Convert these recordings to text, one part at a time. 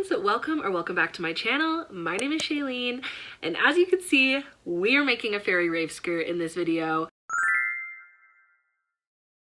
friends, welcome back to my channel. My name is Shailene, and as you can see, we are making a fairy rave skirt in this video.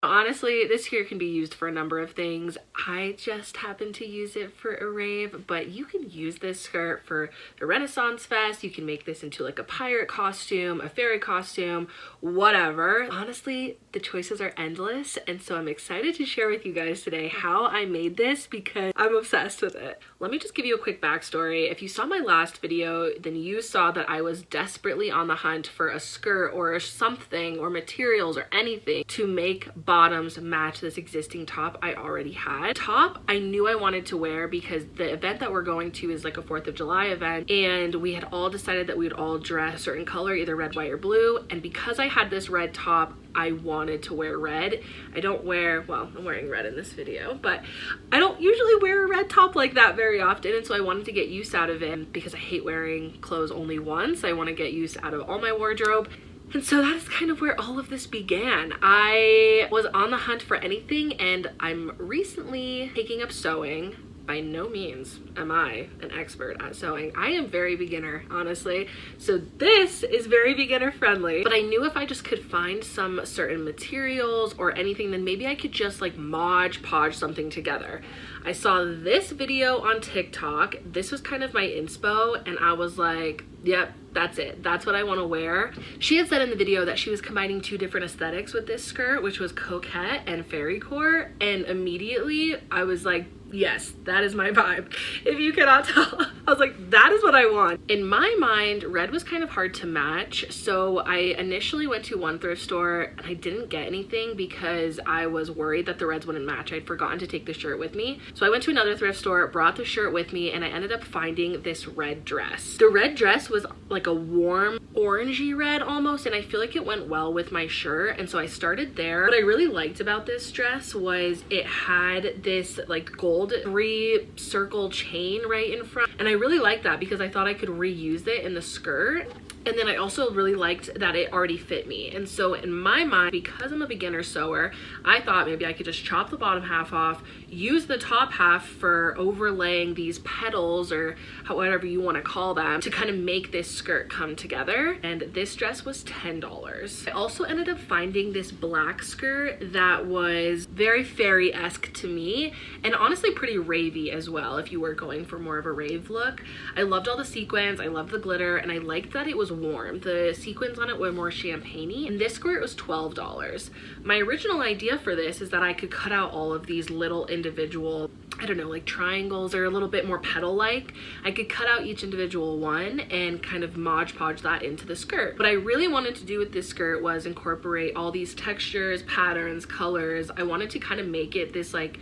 Honestly, this skirt can be used for a number of things. I just happen to use it for a rave, but you can use this skirt for the Renaissance Fest. You can make this into like a pirate costume, a fairy costume, whatever. Honestly, the choices are endless, and so I'm excited to share with you guys today how I made this because I'm obsessed with it. Let me just give you a quick backstory. If you saw my last video, then you saw that I was desperately on the hunt for a skirt or something or materials or anything to make bottoms match this existing top I already had. Top I knew I wanted to wear because the event that we're going to is like a 4th of July event, and we had all decided that we would all dress a certain color, either red, white, or blue. And because I had this red top, I wanted to wear red. I don't wear, well, I'm wearing red in this video, but I don't usually wear a red top like that very often, and so I wanted to get use out of it because I hate wearing clothes only once. I want to get use out of all my wardrobe. And so that is kind of where all of this began. I was on the hunt for anything, and I'm recently taking up sewing. By no means am I an expert at sewing. I am very beginner, honestly. So this is very beginner friendly, but I knew if I just could find some certain materials or anything, then maybe I could just like Mod Podge something together. I saw this video on TikTok. This was kind of my inspo, and I was like, yep, that's it. That's what I want to wear. She had said in the video that she was combining two different aesthetics with this skirt, which was coquette and fairycore, and immediately I was like, yes, that is my vibe. If you cannot tell, I was like, that is what I want. In my mind, red was kind of hard to match, so I initially went to one thrift store and I didn't get anything because I was worried that the reds wouldn't match. I'd forgotten to take the shirt with me. So I went to another thrift store, brought the shirt with me, and I ended up finding this red dress. The red dress was like a warm orangey red almost, and I feel like it went well with my shirt, and so I started there. What I really liked about this dress was it had this like gold 3-circle chain right in front, and I really liked that because I thought I could reuse it in the skirt. And then I also really liked that it already fit me. And so in my mind, because I'm a beginner sewer, I thought maybe I could just chop the bottom half off, use the top half for overlaying these petals or whatever you want to call them to kind of make this skirt come together. And this dress was $10. I also ended up finding this black skirt that was very fairy-esque to me, and honestly pretty ravey as well if you were going for more of a rave look. I loved all the sequins, I loved the glitter, and I liked that it was warm. The sequins on it were more champagne-y, and this skirt was $12. My original idea for this is that I could cut out all of these little individual, I don't know, like triangles or a little bit more petal-like. I could cut out each individual one and kind of Mod Podge that into the skirt. What I really wanted to do with this skirt was incorporate all these textures, patterns, colors. I wanted to kind of make it this like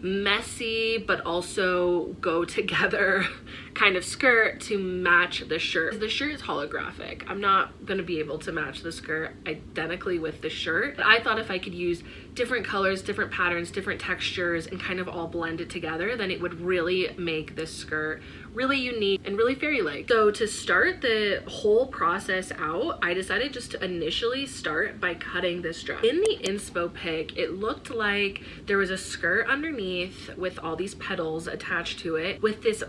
messy but also go together kind of skirt to match the shirt. The shirt is holographic. I'm not gonna be able to match the skirt identically with the shirt, but I thought if I could use different colors, different patterns, different textures, and kind of all blend it together, then it would really make this skirt really unique and really fairy-like. So to start the whole process out, I decided just to initially start by cutting this dress. In the inspo pic, it looked like there was a skirt underneath with all these petals attached to it with this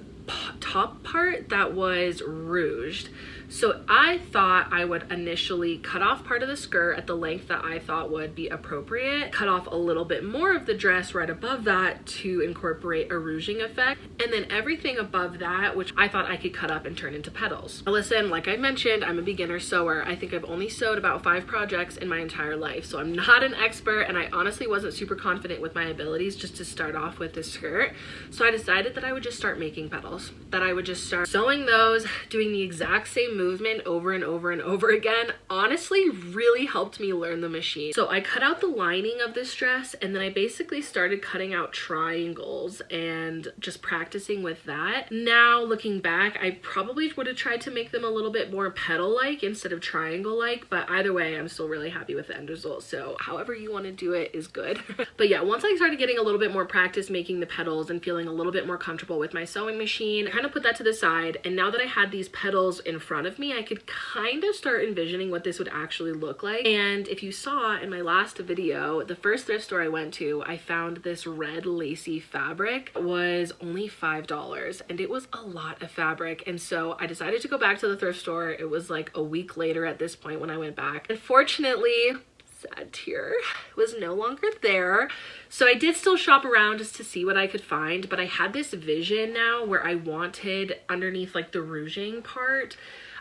top part that was rouged. So I thought I would initially cut off part of the skirt at the length that I thought would be appropriate, cut off a little bit more of the dress right above that to incorporate a rouging effect, and then everything above that, which I thought I could cut up and turn into petals. Now listen, like I mentioned, I'm a beginner sewer. I think I've only sewed about 5 projects in my entire life, so I'm not an expert, and I honestly wasn't super confident with my abilities just to start off with this skirt. So I decided that I would just start making petals, that I would just start sewing those, doing the exact same movement over and over and over again. Honestly really helped me learn the machine. So I cut out the lining of this dress, and then I basically started cutting out triangles and just practicing with that. Now looking back, I probably would have tried to make them a little bit more petal-like instead of triangle-like, but either way I'm still really happy with the end result. So however you want to do it is good. But yeah, once I started getting a little bit more practice making the petals and feeling a little bit more comfortable with my sewing machine, machine. I kind of put that to the side, and now that I had these petals in front of me, I could kind of start envisioning what this would actually look like. And if you saw in my last video, the first thrift store I went to, I found this red lacy fabric. It was only $5, and it was a lot of fabric. And so I decided to go back to the thrift store. It was like a week later at this point when I went back. Unfortunately, sad tear, was no longer there. So I did still shop around just to see what I could find, but I had this vision now where I wanted underneath like the rouging part,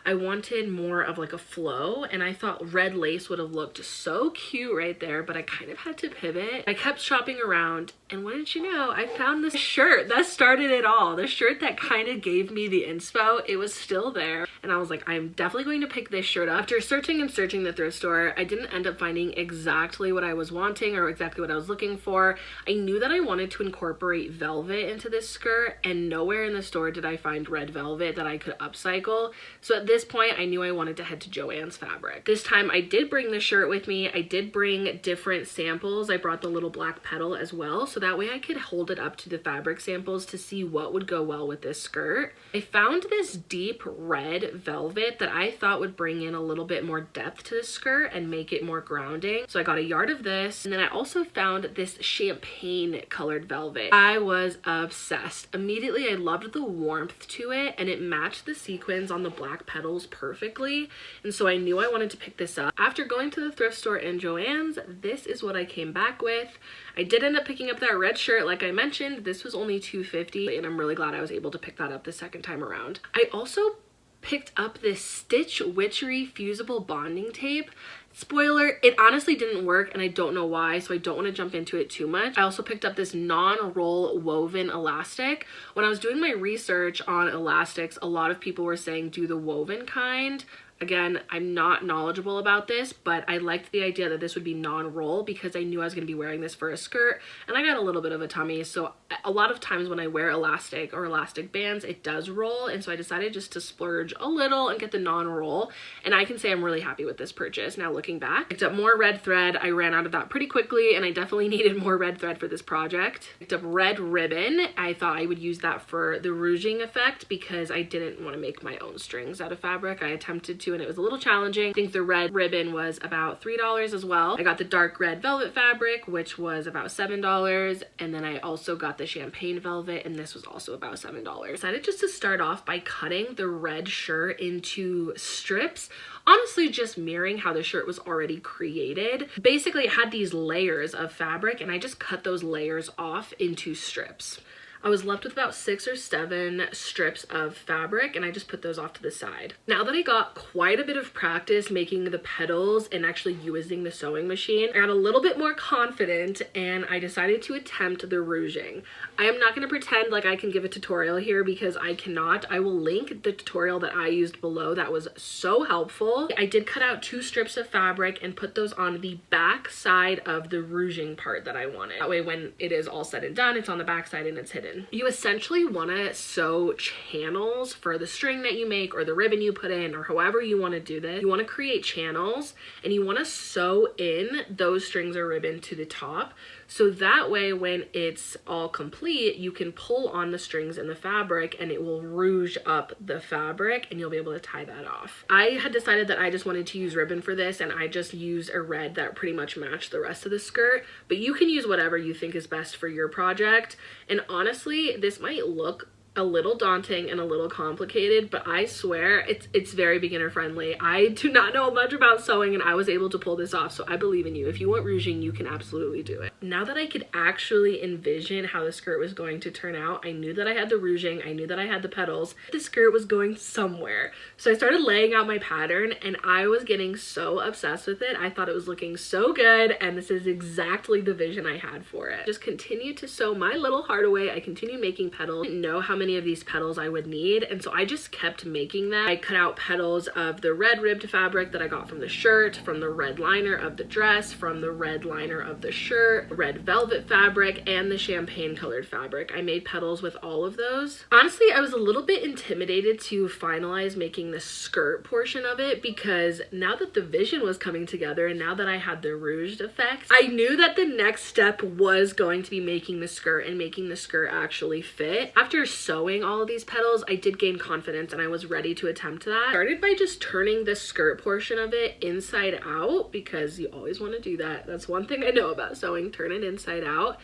I wanted more of like a flow, and I thought red lace would have looked so cute right there, but I kind of had to pivot. I kept shopping around, and what did you know? I found this shirt that started it all. The shirt that kind of gave me the inspo. It was still there, and I was like, I'm definitely going to pick this shirt up. After searching and searching the thrift store, I didn't end up finding exactly what I was wanting or exactly what I was looking for. I knew that I wanted to incorporate velvet into this skirt, and nowhere in the store did I find red velvet that I could upcycle. So at this point, I knew I wanted to head to Joann's Fabric. This time I did bring the shirt with me. I did bring different samples. I brought the little black petal as well, so that way I could hold it up to the fabric samples to see what would go well with this skirt. I found this deep red velvet that I thought would bring in a little bit more depth to the skirt and make it more grounding. So I got a yard of this, and then I also found this champagne colored velvet. I was obsessed. Immediately I loved the warmth to it, and it matched the sequins on the black petals perfectly, and so I knew I wanted to pick this up. After going to the thrift store in Joann's, this is what I came back with. I did end up picking up that red shirt like I mentioned. This was only $2.50, and I'm really glad I was able to pick that up the second time around. I also picked up this Stitch Witchery fusible bonding tape. Spoiler, it honestly didn't work, and I don't know why, so I don't want to jump into it too much. I also picked up this non-roll woven elastic. When I was doing my research on elastics, a lot of people were saying do the woven kind. Again, I'm not knowledgeable about this, but I liked the idea that this would be non-roll because I knew I was going to be wearing this for a skirt, and I got a little bit of a tummy, so a lot of times when I wear elastic or elastic bands, it does roll, and so I decided just to splurge a little and get the non-roll, and I can say I'm really happy with this purchase. Now looking back, picked up more red thread. I ran out of that pretty quickly, and I definitely needed more red thread for this project. Picked up red ribbon. I thought I would use that for the rouging effect because I didn't want to make my own strings out of fabric. I attempted to, and it was a little challenging. I think the red ribbon was about $3 as well. I got the dark red velvet fabric, which was about $7, and then I also got the champagne velvet, and this was also about $7. I decided just to start off by cutting the red shirt into strips, honestly just mirroring how the shirt was already created. Basically, it had these layers of fabric, and I just cut those layers off into strips. I was left with about 6 or 7 strips of fabric, and I just put those off to the side. Now that I got quite a bit of practice making the petals and actually using the sewing machine, I got a little bit more confident, and I decided to attempt the rouging. I am not going to pretend like I can give a tutorial here because I cannot. I will link the tutorial that I used below. That was so helpful. I did cut out 2 strips of fabric and put those on the back side of the rouging part that I wanted. That way when it is all said and done, it's on the back side and it's hidden. You essentially want to sew channels for the string that you make or the ribbon you put in or however you want to do this. You want to create channels, and you want to sew in those strings or ribbon to the top, so that way when it's all complete, you can pull on the strings and the fabric and it will rouge up the fabric and you'll be able to tie that off. I had decided that I just wanted to use ribbon for this, and I just used a red that pretty much matched the rest of the skirt, but you can use whatever you think is best for your project. And honestly, this might look a little daunting and a little complicated, but I swear it's very beginner friendly. I do not know much about sewing, and I was able to pull this off, so I believe in you. If you want rouging, you can absolutely do it. Now that I could actually envision how the skirt was going to turn out, I knew that I had the rouging, I knew that I had the petals. The skirt was going somewhere. So I started laying out my pattern, and I was getting so obsessed with it. I thought it was looking so good, and this is exactly the vision I had for it. Just continued to sew my little heart away. I continued making petals. I didn't know how many of these petals I would need, and so I just kept making them. I cut out petals of the red ribbed fabric that I got from the shirt, from the red liner of the dress, from the red liner of the shirt, red velvet fabric, and the champagne colored fabric. I made petals with all of those. Honestly, I was a little bit intimidated to finalize making the skirt portion of it because now that the vision was coming together and now that I had the rouged effect, I knew that the next step was going to be making the skirt and making the skirt actually fit. After so sewing all of these petals, I did gain confidence and I was ready to attempt that. I started by just turning the skirt portion of it inside out, because you always want to do that. That's one thing I know about sewing, turn it inside out.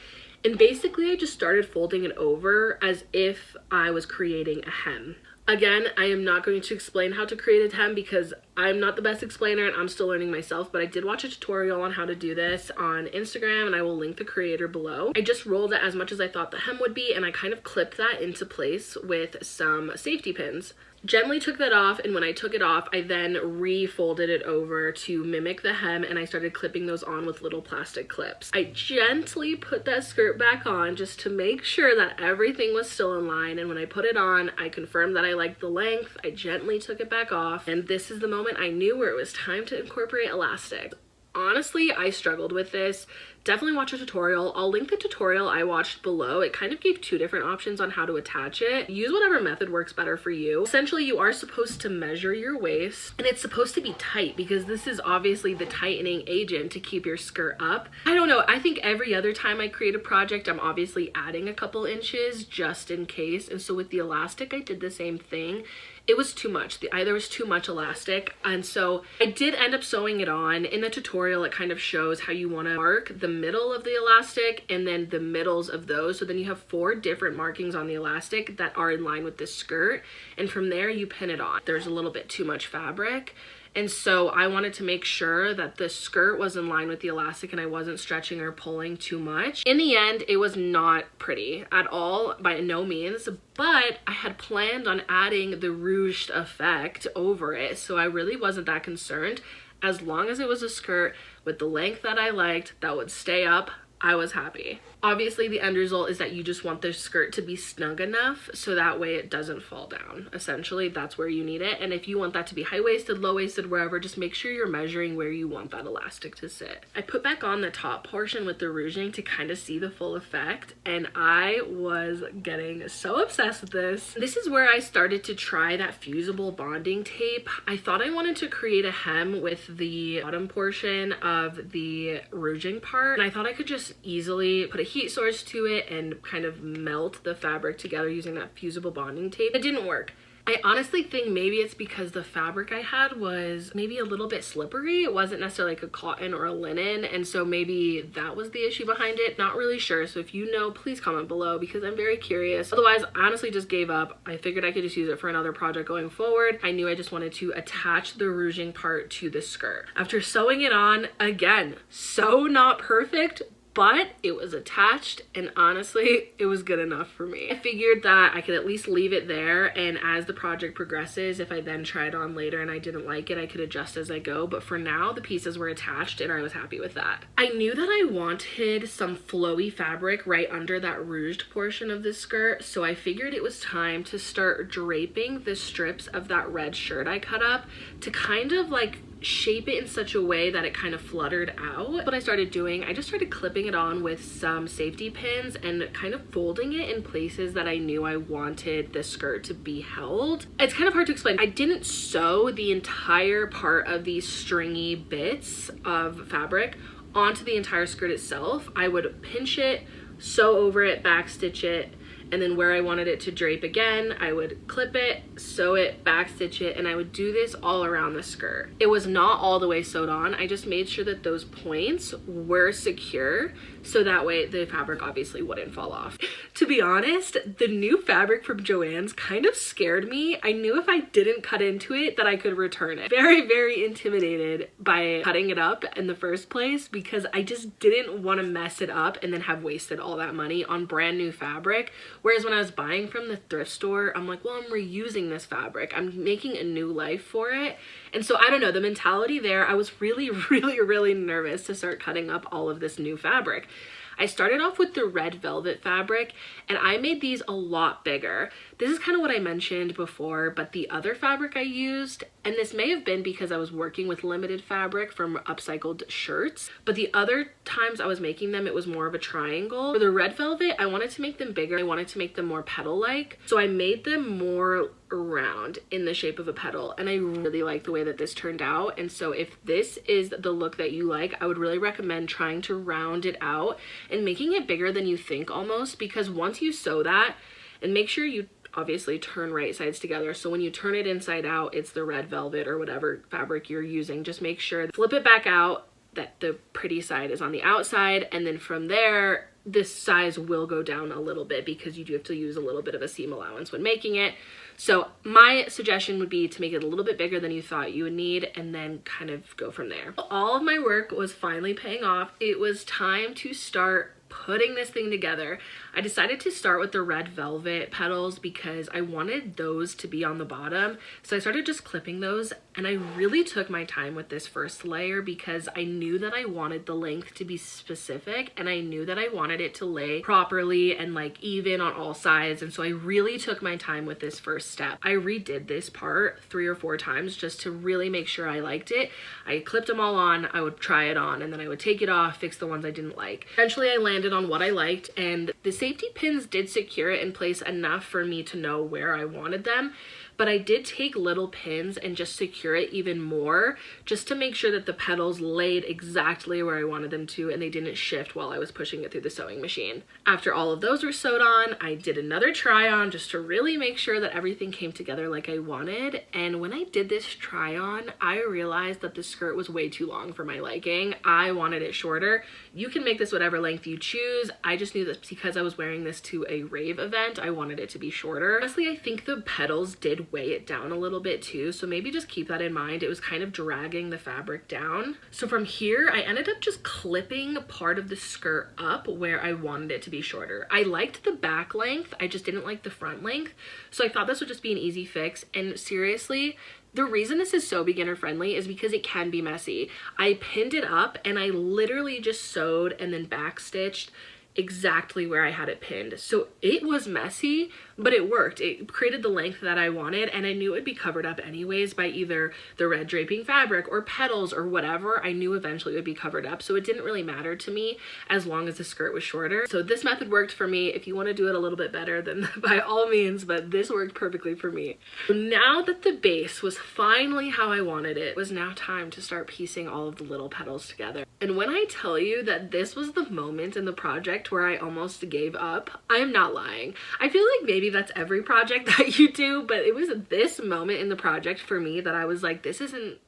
And basically I just started folding it over as if I was creating a hem. Again, I am not going to explain how to create a hem because I'm not the best explainer and I'm still learning myself, but I did watch a tutorial on how to do this on Instagram and I will link the creator below. I just rolled it as much as I thought the hem would be and I kind of clipped that into place with some safety pins. Gently took that off, and when I took it off, I then refolded it over to mimic the hem and I started clipping those on with little plastic clips. I gently put that skirt back on just to make sure that everything was still in line, and when I put it on, I confirmed that I liked the length. I gently took it back off, and this is the moment I knew where it was time to incorporate elastic. Honestly, I struggled with this. Definitely watch a tutorial. I'll link the tutorial I watched below. It kind of gave two different options on how to attach it. Use whatever method works better for you. Essentially, you are supposed to measure your waist, and it's supposed to be tight because this is obviously the tightening agent to keep your skirt up. I don't know, I think every other time I create a project, I'm obviously adding a couple inches just in case, and so with the elastic, I did the same thing. It was too much. There was too much elastic, and so I did end up sewing it on. In the tutorial, it kind of shows how you want to mark the middle of the elastic and then the middles of those. So then you have 4 different markings on the elastic that are in line with this skirt, and from there you pin it on. There's a little bit too much fabric, and so I wanted to make sure that the skirt was in line with the elastic and I wasn't stretching or pulling too much. In the end, it was not pretty at all, by no means, but I had planned on adding the rouged effect over it, so I really wasn't that concerned. As long as it was a skirt with the length that I liked that would stay up, I was happy. Obviously, the end result is that you just want the skirt to be snug enough so that way it doesn't fall down. Essentially, that's where you need it. And if you want that to be high-waisted, low-waisted, wherever, just make sure you're measuring where you want that elastic to sit. I put back on the top portion with the rouging to kind of see the full effect, and I was getting so obsessed with this. This is where I started to try that fusible bonding tape. I thought I wanted to create a hem with the bottom portion of the rouging part, and I thought I could just easily put a heat source to it and kind of melt the fabric together using that fusible bonding tape. It didn't work. I honestly think maybe it's because the fabric I had was maybe a little bit slippery. It wasn't necessarily like a cotton or a linen, and so maybe that was the issue behind it. Not really sure, so if you know, please comment below because I'm very curious. Otherwise, I honestly just gave up. I figured I could just use it for another project going forward. I knew I just wanted to attach the rouging part to the skirt. After sewing it on, again, so not perfect, but it was attached, and honestly, it was good enough for me. I figured that I could at least leave it there, and as the project progresses, if I then try it on later and I didn't like it, I could adjust as I go. But for now, the pieces were attached and I was happy with that. I knew that I wanted some flowy fabric right under that rouged portion of the skirt, so I figured it was time to start draping the strips of that red shirt I cut up to kind of like shape it in such a way that it kind of fluttered out. What I started doing, I just started clipping it on with some safety pins and kind of folding it in places that I knew I wanted the skirt to be held. It's kind of hard to explain. I didn't sew the entire part of these stringy bits of fabric onto the entire skirt itself. I would pinch it, sew over it, backstitch it, and then where I wanted it to drape again, I would clip it, sew it, backstitch it, and I would do this all around the skirt. It was not all the way sewed on. I just made sure that those points were secure so that way the fabric obviously wouldn't fall off. To be honest, the new fabric from Joann's kind of scared me. I knew if I didn't cut into it that I could return it. Very, very intimidated by cutting it up in the first place because I just didn't want to mess it up and then have wasted all that money on brand new fabric. Whereas when I was buying from the thrift store, I'm like, well, I'm reusing this fabric. I'm making a new life for it. And so I don't know, the mentality there, I was really, really nervous to start cutting up all of this new fabric. I started off with the red velvet fabric and I made these a lot bigger. This is kind of what I mentioned before, but the other fabric I used, and this may have been because I was working with limited fabric from upcycled shirts, but the other times I was making them, it was more of a triangle. For the red velvet, I wanted to make them bigger. I wanted to make them more petal-like, so I made them more round in the shape of a petal, and I really like the way that this turned out. And so if this is the look that you like, I would really recommend trying to round it out and making it bigger than you think almost, because once you sew that, and make sure you obviously turn right sides together. So when you turn it inside out, it's the red velvet or whatever fabric you're using. Just make sure, flip it back out, that the pretty side is on the outside, and then from there, this size will go down a little bit because you do have to use a little bit of a seam allowance when making it. So my suggestion would be to make it a little bit bigger than you thought you would need, and then kind of go from there. All of my work was finally paying off. It was time to start putting this thing together. I decided to start with the red velvet petals because I wanted those to be on the bottom. So I started just clipping those, and I really took my time with this first layer because I knew that I wanted the length to be specific, and I knew that I wanted it to lay properly and like even on all sides. And so I really took my time with this first step. I redid this part 3 or 4 times just to really make sure I liked it. I clipped them all on, I would try it on, and then I would take it off, fix the ones I didn't like. Eventually I landed on what I liked, and the safety pins did secure it in place enough for me to know where I wanted them. But I did take little pins and just secure it even more, just to make sure that the petals laid exactly where I wanted them to and they didn't shift while I was pushing it through the sewing machine. After all of those were sewed on, I did another try on just to really make sure that everything came together like I wanted. And when I did this try on, I realized that the skirt was way too long for my liking. I wanted it shorter. You can make this whatever length you choose. I just knew that because I was wearing this to a rave event, I wanted it to be shorter. Honestly, I think the petals did weigh it down a little bit too, so maybe just keep that in mind. It was kind of dragging the fabric down. So from here, I ended up just clipping part of the skirt up where I wanted it to be shorter. I liked the back length, I just didn't like the front length, so I thought this would just be an easy fix. And seriously, the reason this is so beginner friendly is because it can be messy. I pinned it up and I literally just sewed and then backstitched exactly where I had it pinned. So it was messy, but it worked. It created the length that I wanted, and I knew it would be covered up anyways by either the red draping fabric or petals or whatever. I knew eventually it would be covered up, so it didn't really matter to me as long as the skirt was shorter. So this method worked for me. If you want to do it a little bit better, then by all means, but this worked perfectly for me. So now that the base was finally how I wanted it, was now time to start piecing all of the little petals together. And when I tell you that this was the moment in the project where I almost gave up, I am not lying. I feel like maybe that's every project that you do, but it was this moment in the project for me that I was like, this isn't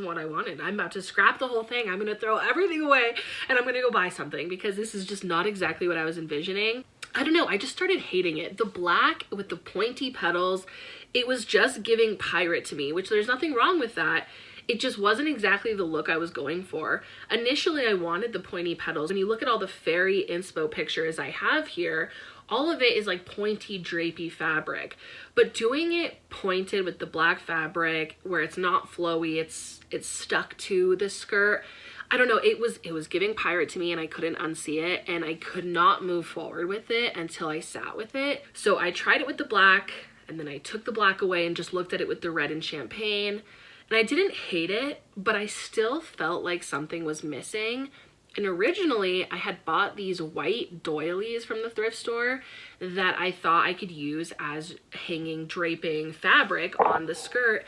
what I wanted. I'm about to scrap the whole thing. I'm gonna throw everything away and I'm gonna go buy something because this is just not exactly what I was envisioning. I don't know, I just started hating it. The black with the pointy petals, it was just giving pirate to me, which there's nothing wrong with that. It just wasn't exactly the look I was going for. Initially, I wanted the pointy petals. When you look at all the Faire inspo pictures I have here, all of it is like pointy drapey fabric. But doing it pointed with the black fabric where it's not flowy, it's stuck to the skirt, I don't know, it was giving pirate to me and I couldn't unsee it, and I could not move forward with it until I sat with it. So I tried it with the black, and then I took the black away and just looked at it with the red and champagne. And I didn't hate it, but I still felt like something was missing. And originally I had bought these white doilies from the thrift store that I thought I could use as hanging draping fabric on the skirt.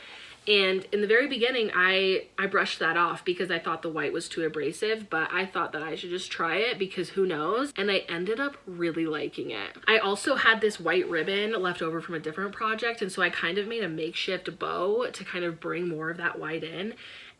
And in the very beginning, I brushed that off because I thought the white was too abrasive, but I thought that I should just try it because who knows? And I ended up really liking it. I also had this white ribbon left over from a different project, and so I kind of made a makeshift bow to kind of bring more of that white in.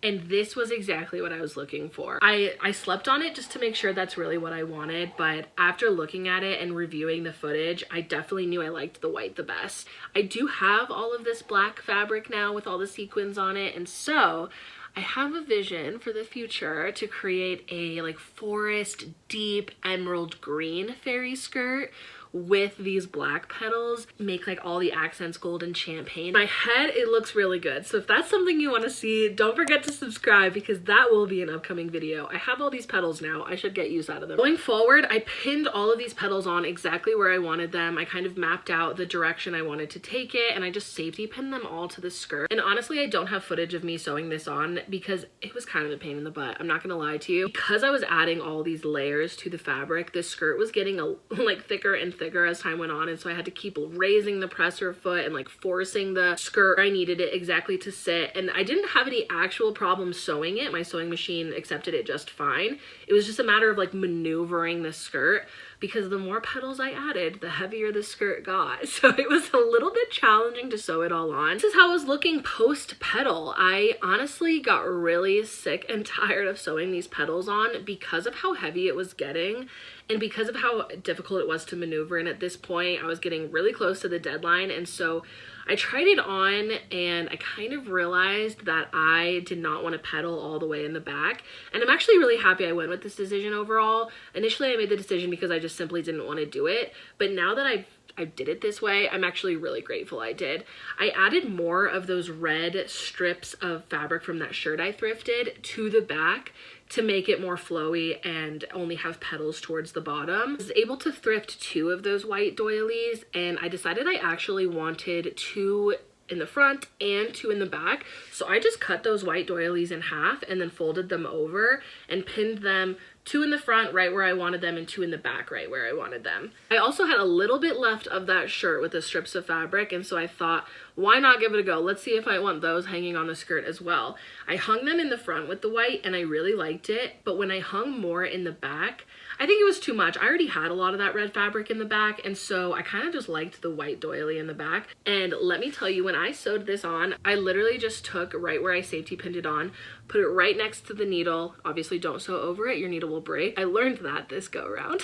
And this was exactly what I was looking for. I slept on it just to make sure that's really what I wanted, but after looking at it and reviewing the footage, I definitely knew I liked the white the best. I do have all of this black fabric now with all the sequins on it, and so I have a vision for the future to create a like forest deep emerald green fairy skirt with these black petals, make like all the accents gold and champagne. In my head, it looks really good. So if that's something you want to see, don't forget to subscribe because that will be an upcoming video. I have all these petals now. I should get use out of them. Going forward, I pinned all of these petals on exactly where I wanted them. I kind of mapped out the direction I wanted to take it, and I just safety pinned them all to the skirt. And honestly, I don't have footage of me sewing this on because it was kind of a pain in the butt. I'm not gonna lie to you. Because I was adding all these layers to the fabric, the skirt was getting like thicker and thicker as time went on, and so I had to keep raising the presser foot and like forcing the skirt. I needed it exactly to sit, and I didn't have any actual problems sewing it. My sewing machine accepted it just fine. It was just a matter of like maneuvering the skirt. because the more petals I added, the heavier the skirt got. So it was a little bit challenging to sew it all on. This is how I was looking post petal. I honestly got really sick and tired of sewing these petals on because of how heavy it was getting and because of how difficult it was to maneuver. And at this point, I was getting really close to the deadline, and so I tried it on and I kind of realized that I did not want to petal all the way in the back. And I'm actually really happy I went with this decision overall. Initially, I made the decision because I just simply didn't want to do it. But now that I did it this way, I'm actually really grateful I did. I added more of those red strips of fabric from that shirt I thrifted to the back to make it more flowy and only have petals towards the bottom. I was able to thrift 2 of those white doilies, and I decided I actually wanted 2 in the front and 2 in the back. So I just cut those white doilies in half and then folded them over and pinned them, 2 in the front right where I wanted them and 2 in the back right where I wanted them. I also had a little bit left of that shirt with the strips of fabric, and so I thought, why not give it a go? Let's see if I want those hanging on the skirt as well. I hung them in the front with the white and I really liked it, but when I hung more in the back, I think it was too much. I already had a lot of that red fabric in the back, and so I kind of just liked the white doily in the back. And let me tell you, when I sewed this on, I literally just took right where I safety pinned it on, put it right next to the needle. Obviously don't sew over it, your needle will break. I learned that this go around.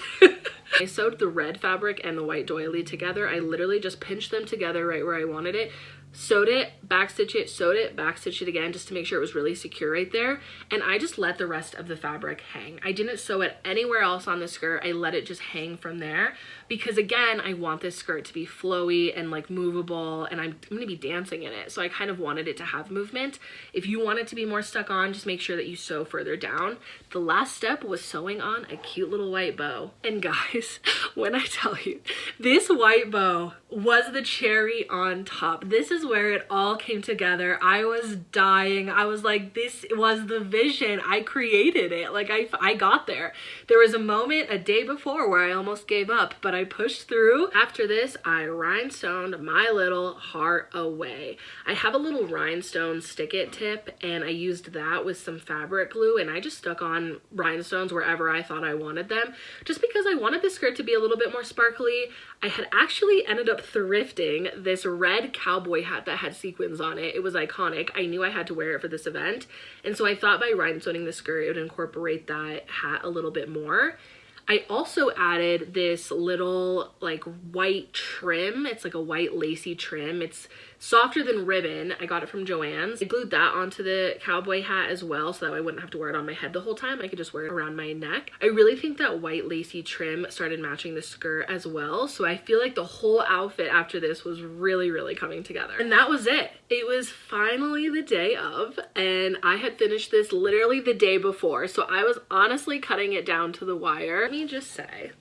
I sewed the red fabric and the white doily together. I literally just pinched them together right where I wanted it, sewed it, backstitch it, sewed it, backstitch it again just to make sure it was really secure right there. And I just let the rest of the fabric hang. I didn't sew it anywhere else on the skirt. I let it just hang from there because, again, I want this skirt to be flowy and like movable, and I'm gonna be dancing in it. So I kind of wanted it to have movement. If you want it to be more stuck on, just make sure that you sew further down. The last step was sewing on a cute little white bow. And guys, when I tell you, this white bow was the cherry on top. This is where it all came together. I was dying. I was like, this was the vision. I created it. Like I got there. There was a moment a day before where I almost gave up, but I pushed through. After this, I rhinestoned my little heart away. I have a little rhinestone stick it tip, and I used that with some fabric glue, and I just stuck on rhinestones wherever I thought I wanted them, just because I wanted the skirt to be a little bit more sparkly. I had actually ended up thrifting this red cowboy hat that had sequins on it. It was iconic. I knew I had to wear it for this event, and so I thought by rhinestoning the skirt, it would incorporate that hat a little bit more. I also added this little like white trim. It's like a white lacy trim. It's softer than ribbon. I got it from Joann's. I glued that onto the cowboy hat as well, so that I wouldn't have to wear it on my head the whole time. I could just wear it around my neck. I really think that white lacy trim started matching the skirt as well, so I feel like the whole outfit after this was really, really coming together. And that was it. It was finally the day of, and I had finished this literally the day before, so I was honestly cutting it down to the wire. Let me just say,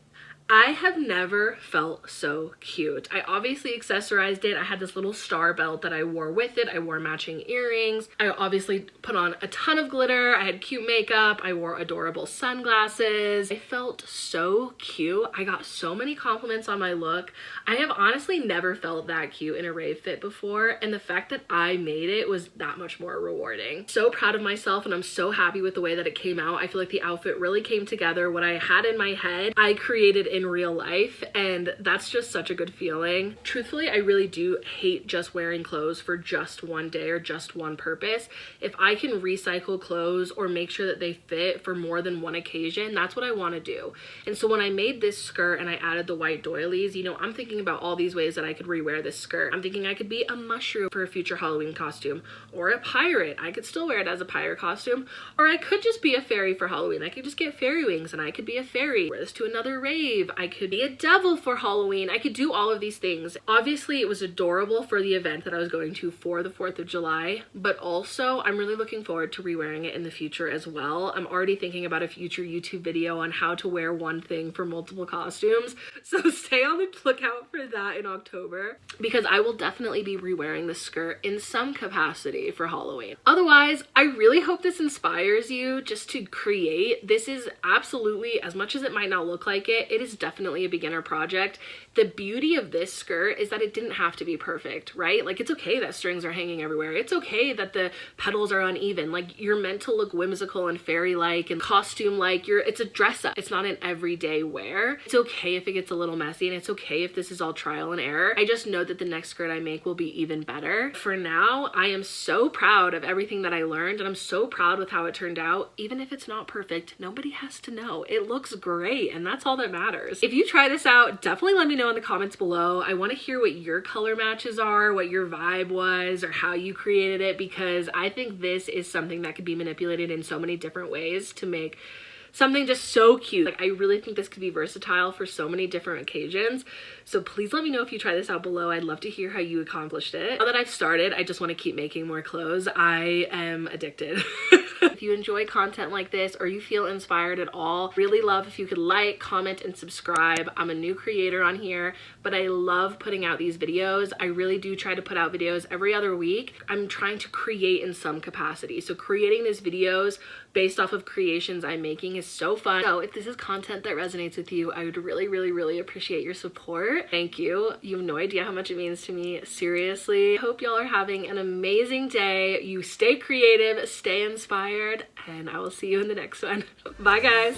I have never felt so cute. I obviously accessorized it. I had this little star belt that I wore with it. I wore matching earrings. I obviously put on a ton of glitter. I had cute makeup. I wore adorable sunglasses. I felt so cute. I got so many compliments on my look. I have honestly never felt that cute in a rave fit before, and the fact that I made it was that much more rewarding. So proud of myself, and I'm so happy with the way that it came out. I feel like the outfit really came together. What I had in my head, I created in real life, and that's just such a good feeling. Truthfully, I really do hate just wearing clothes for just one day or just one purpose. If I can recycle clothes or make sure that they fit for more than one occasion, that's what I want to do. And so when I made this skirt and I added the white doilies, you know, I'm thinking about all these ways that I could rewear this skirt. I'm thinking I could be a mushroom for a future Halloween costume, or a pirate. I could still wear it as a pirate costume, or I could just be a fairy for Halloween. I could just get fairy wings and I could be a fairy. Wear this to another rave. I could be a devil for Halloween. I could do all of these things. Obviously, it was adorable for the event that I was going to for the 4th of July, but also I'm really looking forward to re-wearing it in the future as well. I'm already thinking about a future YouTube video on how to wear one thing for multiple costumes, so stay on the lookout for that in October, because I will definitely be re-wearing the skirt in some capacity for Halloween. Otherwise, I really hope this inspires you just to create. This is absolutely, as much as it might not look like it, it is is definitely a beginner project. The beauty of this skirt is that it didn't have to be perfect, right? Like, it's okay that strings are hanging everywhere. It's okay that the petals are uneven. Like, you're meant to look whimsical and fairy-like and costume-like. It's a dress up. It's not an everyday wear. It's okay if it gets a little messy, and it's okay if this is all trial and error. I just know that the next skirt I make will be even better. For now, I am so proud of everything that I learned, and I'm so proud with how it turned out. Even if it's not perfect, nobody has to know. It looks great, and that's all that matters. If you try this out, definitely let me know in the comments below. I want to hear what your color matches are, what your vibe was, or how you created it, because I think this is something that could be manipulated in so many different ways to make something just so cute. Like, I really think this could be versatile for so many different occasions. So please let me know if you try this out below. I'd love to hear how you accomplished it. Now that I've started, I just want to keep making more clothes. I am addicted. If you enjoy content like this or you feel inspired at all, really love if you could like, comment, and subscribe. I'm a new creator on here, but I love putting out these videos. I really do try to put out videos every other week. I'm trying to create in some capacity. So creating these videos based off of creations I'm making is so fun. So if this is content that resonates with you, I would really, really, really appreciate your support. Thank you. You have no idea how much it means to me. Seriously. Hope y'all are having an amazing day. You stay creative, stay inspired, and I will see you in the next one. Bye, guys.